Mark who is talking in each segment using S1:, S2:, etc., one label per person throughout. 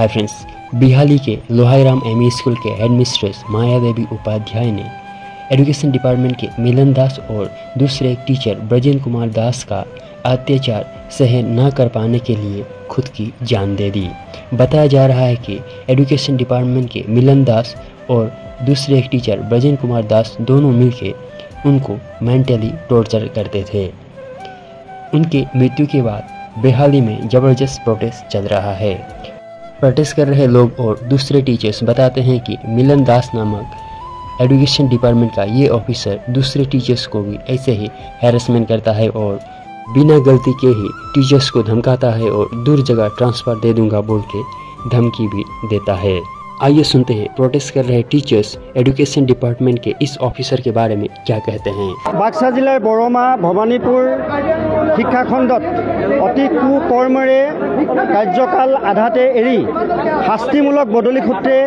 S1: Hi friends, बिहाली के लोहाईराम ME school के headmistress माया देवी उपाध्याय ने education department के मिलन दास और दूसरे एक टीचर ब्रजेन कुमार दास का अत्याचार सहन न कर पाने के लिए खुद की जान दे दी। बताया जा रहा है कि एजुकेशन डिपार्टमेंट के मिलन दास और दूसरे एक टीचर ब्रजेन कुमार दास दोनों मिलकर उनको मेंटली टॉर्चर करते थे। उनकी मृत्यु के बाद बिहाली में ज़बरदस्त प्रोटेस्ट चल रहा है। प्रोटेस्ट कर रहे लोग और दूसरे टीचर्स बताते हैं कि मिलन दास नामक एजुकेशन डिपार्टमेंट का ये ऑफिसर दूसरे टीचर्स को भी ऐसे ही हैरेसमेंट करता है और बिना गलती के ही टीचर्स को धमकाता है और दूर जगह ट्रांसफ़र दे दूंगा बोल के धमकी भी देता है। आइए सुनते हैं प्रोटेस्ट कर रहे टीचर्स एजुकेशन डिपार्टमेंट के इस ऑफिसर के बारे में क्या कहते हैं।
S2: बाक्सा जिलार बरमा भवानीपुर शिक्षा खंडत अति कुकर्मरे कार्यकाल आधाते एरी शास्तिमूलक बदली सूत्रे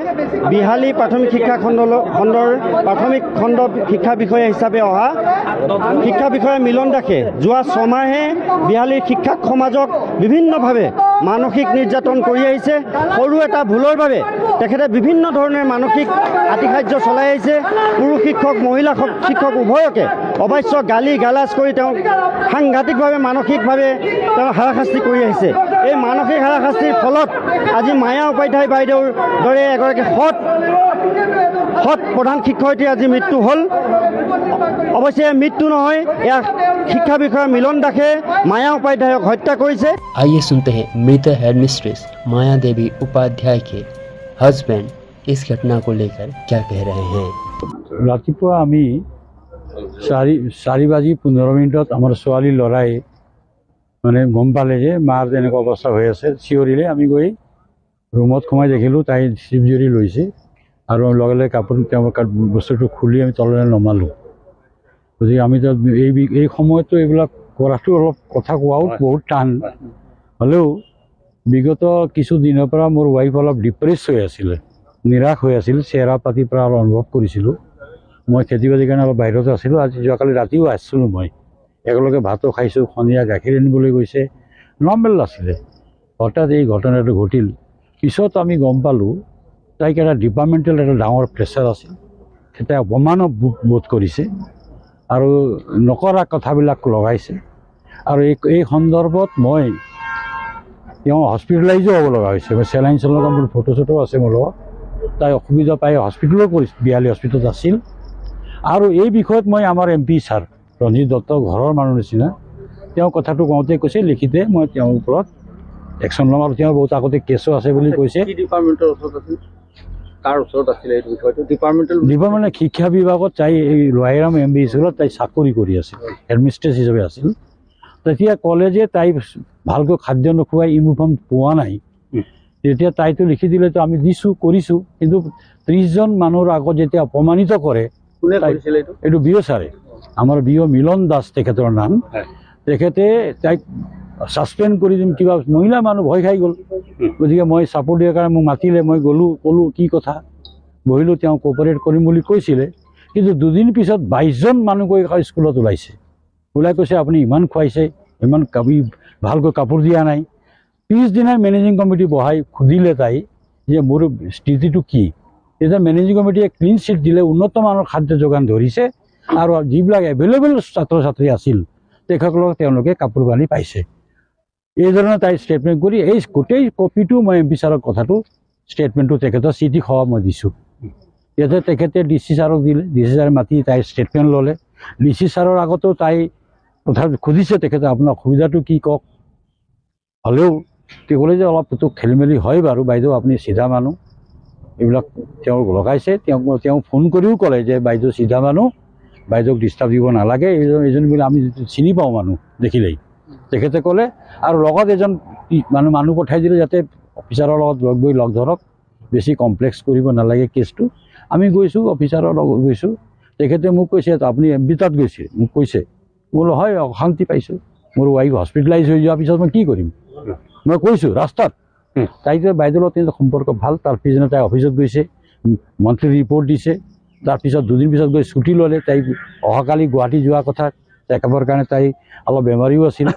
S2: बिहाली प्राथमिक शिक्षा खंडर प्राथमिक खंड शिक्षा विषय हिसाबे अहा शिक्षा विषय मिलन दासे जोआ छमाहे बिहाली शिक्षक समाजक विभिन्न भावे मानसिक निर्यातन करि आइছে। सरू एटा भूलर भावे तेखेते विभिन्न धरनेर मानसिक आतिशार्य चलाई आइছে। पुरुष शिक्षक महिला शिक्षक उभयके अवश्य गाली गालाज करि सांघातिक भावे मानसिक भावे हाराशास्ति करि आइছে। এই मानसिक हाराशास्तिर फलत आज माया उपाध्याय बाइदेउर दरे एगराकी सৎ प्रधान शिक्षयित्री आज मृत्यु हल। अवश्य मृत्यु নহয়, या शिक्षा विषय मिलन दासे माया उपाध्याय हत्या करिছে।
S1: आइए सुनते हैं मृत हेडमिस्ट्रेस माया देवी उपाध्याय के हस्बैंड इस घटना को लेकर क्या कह रहे हैं।
S3: रातिपुआ आमी 4:15 आमार छोवाली लड़ाई माने गम पाले जे मार तेनेका अवस्था हो आछे चियरिले आमी गई रूमत सोमाई देखिलो ताई शिवजुरी लैছে और लगे लगे कापोर बस्तुটো खुली आमी तलले नमालो। गति आमी तो এই সময়তো এইবিলাক কৰাটো অলপ কথা কোৱাও বহুত টান হলেও বিগত কিছু দিনৰ পৰা মোৰ ওয়াইফ অলপ ডিপ্ৰেছ হৈ আছিল, নিৰাশ হৈ আছিল, চেহেৰা পাতি পৰা অনুভৱ কৰিছিল। মই খেতিবাদীৰ কাৰণে অলপ বাহিৰত আছিলোঁ। আজি যোৱাকালি ৰাতিও আহিছিলোঁ, মই একেলগে ভাতো খাইছোঁ, সন্ধিয়া গাখীৰ আনিবলৈ গৈছে, নৰ্মেল আছিলে। হঠাৎ এই ঘটনাটো ঘটিল। পিছত আমি গম পালোঁ তাইক এটা ডিপাৰ্টমেণ্টেল এটা ডাঙৰ প্ৰেছাৰ আছিল, সেটা অপমানক বোধ কৰিছে আৰু নকৰা কথাবিলাক লগাইছে। আৰু এই সন্দৰ্ভত মই হস্পিটেলাইজো হ'ব লগা হৈছে। চেলাইন চলাৰ মোৰ ফটো চটো আছে মোৰ লগত। তাই অসুবিধা পাই হস্পিটেলৰ বিহালী হস্পিটেলত আছিল। আৰু এই বিষয়ত মই আমাৰ MP ছাৰ ৰঞ্জিত দত্ত ঘৰৰ মানুহ নিচিনা তেওঁ কথাটো কওঁতে কৈছে লিখিতে মই তেওঁৰ ওপৰত একশ্যন ল'ম আৰু তেওঁ বহুত আগতে কেছো আছে বুলি কৈছে।
S2: ডিপাৰ্টমেণ্টৰ ওচৰত আছিল, কাৰ ওচৰত আছিল এই বিষয়টো?
S3: ডিপাৰ্টমেণ্ট শিক্ষা বিভাগত তাই এই লোহাইৰাম MB স্কুলত তাই চাকৰি কৰি আছিল, হেডমিষ্ট্ৰেছ হিচাপে আছিল। তেতিয়া ক'লে যে তাই ভালকৈ খাদ্য নোখোৱাই ইউনিফৰ্ম পোৱা নাই। তেতিয়া তাইতো লিখি দিলেতো আমি দিছোঁ কৰিছোঁ, কিন্তু 30 জন মানুহৰ আগত যেতিয়া অপমানিত কৰে এইটো বিঅ ছাৰে, আমাৰ বিঅ মিলন দাস তেখেতৰ নাম। তেখেতে তাইক ছাছপেণ্ড কৰি দিম কিবা মহিলা মানুহ ভয় খাই গ'ল। গতিকে মই ছাপোৰ্ট দিয়াৰ কাৰণে মোক মাতিলে, মই গ'লোঁ, ক'লোঁ কি কথা, বহিলোঁ। তেওঁ কোঅপাৰেট কৰিম বুলি কৈছিলে, কিন্তু দুদিন পিছত 22 জন মানুহ গৈ স্কুলত ওলাইছে। ওলাই কৈছে আপুনি ইমান খুৱাইছে, ইমান ভালকৈ কাপোৰ দিয়া নাই। পিছদিনাই মেনেজিং কমিটি বহাই সুধিলে তাই যে মোৰ স্থিতিটো কি। তেতিয়া মেনেজিং কমিটিয়ে ক্লিন চিট দিলে, উন্নত মানৰ খাদ্য যোগান ধৰিছে আৰু যিবিলাক এভেইলেবল ছাত্ৰ ছাত্ৰী আছিল তেখেতলোকক তেওঁলোকে কাপোৰ কানি পাইছে। এই ধৰণে তাই ষ্টেটমেণ্ট কৰি এই গোটেই কপিটো মই MP ছাৰক কথাটো ষ্টেটমেণ্টটো তেখেতৰ চিঠি সহ মই দিছোঁ। ইয়াতে তেখেতে DC ছাৰক দিলে, DC ছাৰে মাতি তাই ষ্টেটমেণ্ট ল'লে। DC ছাৰৰ আগতো তাই কথা সুধিছে তেখেতে আপোনাৰ অসুবিধাটো কি কওক। হ'লেও তেওঁ ক'লে যে অলপ খেলি মেলি হয় বাৰু বাইদেউ, আপুনি চিধা মানুহ, এইবিলাক তেওঁ লগাইছে। তেওঁ ফোন কৰিও ক'লে যে বাইদেউ চিধা মানুহ, বাইদেউক ডিষ্টাৰ্ব দিব নালাগে, এইজন বুলি আমি চিনি পাওঁ মানুহ দেখিলেই, তেখেতে ক'লে। আৰু লগত এজন মানুহ পঠাই দিলে যাতে অফিচাৰৰ লগত লগ ধৰক, বেছি কমপ্লেক্স কৰিব নালাগে কেছটো। আমি গৈছোঁ, অফিচাৰৰ লগত গৈছোঁ। তেখেতে মোক কৈছে আপুনি MP তাত গৈছে, মোক কৈছে। বোলো হয়, অশান্তি পাইছোঁ, মোৰ ওয়াইফ হস্পিটেলাইজ হৈ যোৱাৰ পিছত মই কি কৰিম। মই কৈছোঁ ৰাস্তাত। তাই বাইদেউৰ লগত সম্পৰ্ক ভাল। তাৰ পিছদিনা তাই অফিচত গৈছে, মন্থলি ৰিপৰ্ট দিছে। তাৰপিছত দুদিন পিছত গৈ ছুটি ল'লে। তাই অহাকালি গুৱাহাটী যোৱা কথা, চেকআপৰ কাৰণে তাই অলপ বেমাৰীও আছিল,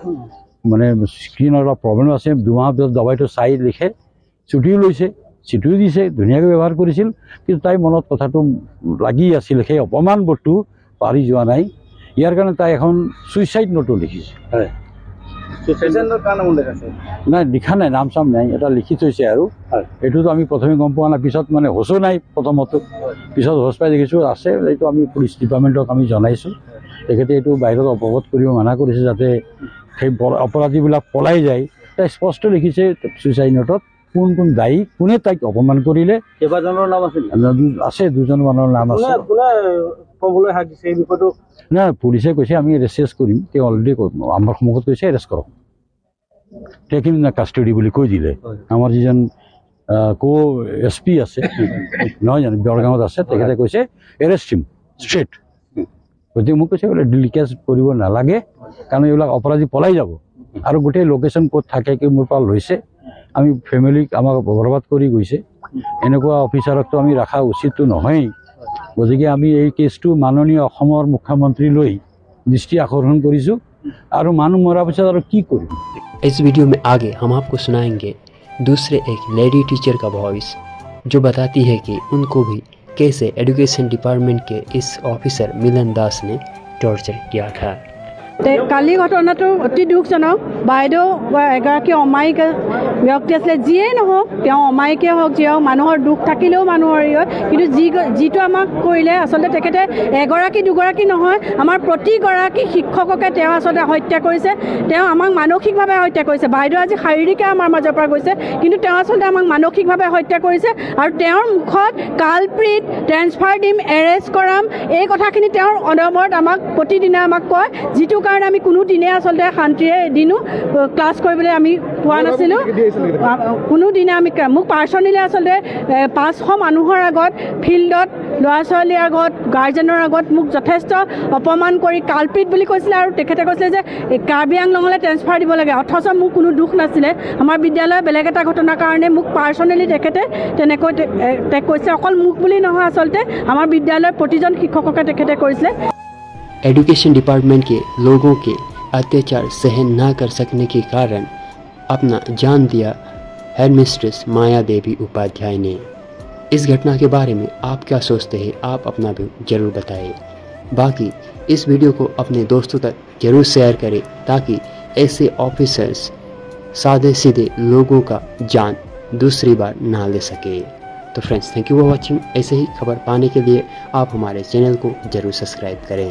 S3: মানে স্কিনৰ অলপ প্ৰব্লেম আছে। 2 মাহৰ পিছত দবাইটো চাই লিখে ছুটিও লৈছে, চিঠিও দিছে, ধুনীয়াকৈ ব্যৱহাৰ কৰিছিল। কিন্তু তাই মনত কথাটো লাগি আছিল, সেই অপমানবোধটো পাৰি যোৱা নাই। ইয়াৰ কাৰণে তাই এখন ছুইচাইড নোটো লিখিছে। নাই, লিখা নাই, নাম চাম নাই, এটা লিখি থৈছে। আৰু এইটোতো আমি প্ৰথমে গম পোৱা নাই, পিছত মানে হোচো নাই প্ৰথমতো, পিছত হোচ পাই দেখিছোঁ আছে। এইটো আমি পুলিচ ডিপাৰ্টমেণ্টক আমি জনাইছোঁ, তেখেতে এইটো বাহিৰত অৱগত কৰিব মানা কৰিছে, যাতে সেই অপৰাধীবিলাক পলাই যায়। তাই স্পষ্ট লিখিছে ছুইচাইড নোটত কোন কোন দায়ী, কোনে তাইক অপমান কৰিলে।
S4: কেইবাজনৰ নাম আছে?
S3: আছে, 2জন মানুহৰ নাম আছে। নাই, পুলিচে কৈছে আমি এৰেষ্ট কৰিম। তেওঁ অলৰেডি আমাৰ সন্মুখত কৈছে এৰেষ্ট কৰক, টেক ইন কাষ্টডি বুলি কৈ দিলে। আমাৰ যিজন SP আছে নহয় জানো, বৰগাঁৱত আছে, তেখেতে কৈছে এৰেষ্ট হিম ষ্ট্ৰেইট। গতিকে মোক কৈছে বোলে ডিলিকেজ কৰিব নালাগে, কাৰণ এইবিলাক অপৰাধী পলাই যাব। আৰু গোটেই লোকেশ্যন ক'ত থাকে, কি মোৰ পৰা লৈছে, আমি ফেমিলিক আমাক বৰবাদ কৰি গৈছে। এনেকুৱা অফিচাৰকতো আমি ৰখা উচিতটো নহয়েই। গতিকে আমি এই কেছটো মাননীয় অসমৰ মুখ্যমন্ত্ৰীলৈ দৃষ্টি আকৰ্ষণ কৰিছোঁ। আৰু মানুহ মৰাৰ পিছত আৰু কি কৰিম।
S1: इस वीडियो में आगे हम आपको सुनाएंगे दूसरे एक लेडी टीचर का वॉइस, जो बताती है कि उनको भी कैसे एजुकेशन डिपार्टमेंट के इस ऑफिसर मिलन दास ने टॉर्चर किया था।
S5: কালি ঘটনাটো অতি দুখজনক। বাইদেউ এগৰাকী অমায়িক ব্যক্তি আছিলে, যিয়েই নহওক, তেওঁ অমায়িকেই হওক, যিয়ে হওক, মানুহৰ দুখ থাকিলেও মানুহৰ হয়। কিন্তু যিটো আমাক কৰিলে, আচলতে তেখেতে এগৰাকী দুগৰাকী নহয়, আমাৰ প্ৰতিগৰাকী শিক্ষককে তেওঁ আচলতে হত্যা কৰিছে। তেওঁ আমাক মানসিকভাৱে হত্যা কৰিছে। বাইদেউ আজি শাৰীৰিকে আমাৰ মাজৰ পৰা গৈছে, কিন্তু তেওঁ আচলতে আমাক মানসিকভাৱে হত্যা কৰিছে। আৰু তেওঁৰ মুখত কালপ্ৰিট, ট্ৰেন্সফাৰ দিম, এৰেষ্ট কৰাম, এই কথাখিনি তেওঁৰ অনবৰত আমাক প্ৰতিদিনে আমাক কয়, যিটো কাৰণে আমি কোনো দিনে আচলতে শান্তিৰে এদিনো ক্লাছ কৰিবলৈ আমি পোৱা নাছিলোঁ। কোনো দিনে আমি মোক পাৰ্চনেলি আচলতে 500 মানুহৰ আগত, ফিল্ডত, ল'ৰা ছোৱালীৰ আগত, গাৰ্জেনৰ আগত মোক যথেষ্ট অপমান কৰি কালপিট বুলি কৈছিলে। আৰু তেখেতে কৈছিলে যে কাৰ্বি আংলঙলৈ ট্ৰেন্সফাৰ দিব লাগে, অথচ মোৰ কোনো দুখ নাছিলে। আমাৰ বিদ্যালয়ৰ বেলেগ এটা ঘটনাৰ কাৰণে মোক পাৰ্চনেলি তেখেতে তেনেকৈ কৈছে। অকল মোক বুলি নহয়, আচলতে আমাৰ বিদ্যালয়ৰ প্ৰতিজন শিক্ষককে তেখেতে কৰিছিলে।
S1: एजुकेशन डिपार्टमेंट के लोगों के अत्याचार सहन न कर सकने के कारण अपना जान दिया हेडमिस्ट्रेस माया देवी उपाध्याय ने। इस घटना के बारे में आप क्या सोचते हैं, आप अपना भी ज़रूर बताएं। बाकी इस वीडियो को अपने दोस्तों तक ज़रूर शेयर करें, ताकि ऐसे ऑफिसर्स सादे सीधे लोगों का जान दूसरी बार ना ले सके। तो friends, thank you for watching. ऐसे ही खबर पाने के लिए आप हमारे चैनल को ज़रूर सब्सक्राइब करें।